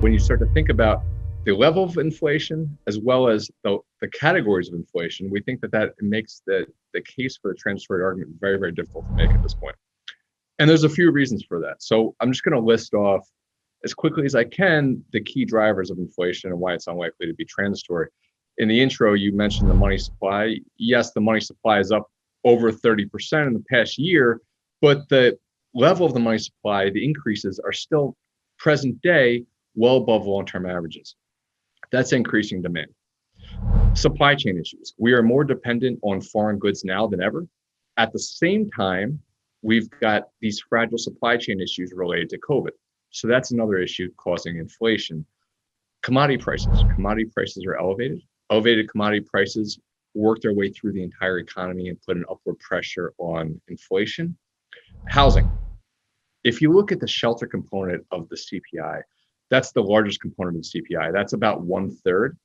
When you start to think about the level of inflation as well as the categories of inflation, we think that makes the case for the transitory argument very, very difficult to make at this point. And there's a few reasons for that. So I'm just going to list off as quickly as I can the key drivers of inflation and why it's unlikely to be transitory. In the intro, you mentioned the money supply. Yes, the money supply is up over 30% in the past year, but the level of the money supply, the increases are still present day well above long-term averages. That's increasing demand. Supply chain issues. We are more dependent on foreign goods now than ever. At the same time, we've got these fragile supply chain issues related to COVID. So that's another issue causing inflation. Commodity prices. Commodity prices are elevated. Elevated commodity prices work their way through the entire economy and put an upward pressure on inflation. Housing. If you look at the shelter component of the CPI, that's the largest component of the CPI. That's about 1/3.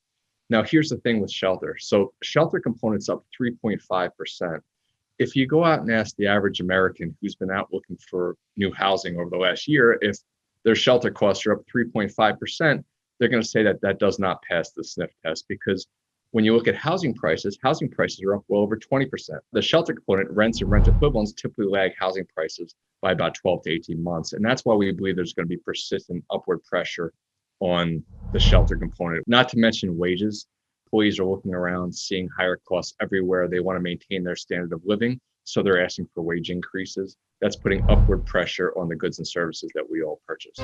Now, here's the thing with shelter. So shelter component's up 3.5%. If you go out and ask the average American who's been out looking for new housing over the last year, if their shelter costs are up 3.5%, they're going to say that does not pass the sniff test, because when you look at housing prices are up well over 20%. The shelter component, rents and rent equivalents, typically lag housing prices by about 12 to 18 months. And that's why we believe there's going to be persistent upward pressure on the shelter component, not to mention wages. Employees are looking around, seeing higher costs everywhere. They want to maintain their standard of living, so they're asking for wage increases. That's putting upward pressure on the goods and services that we all purchase.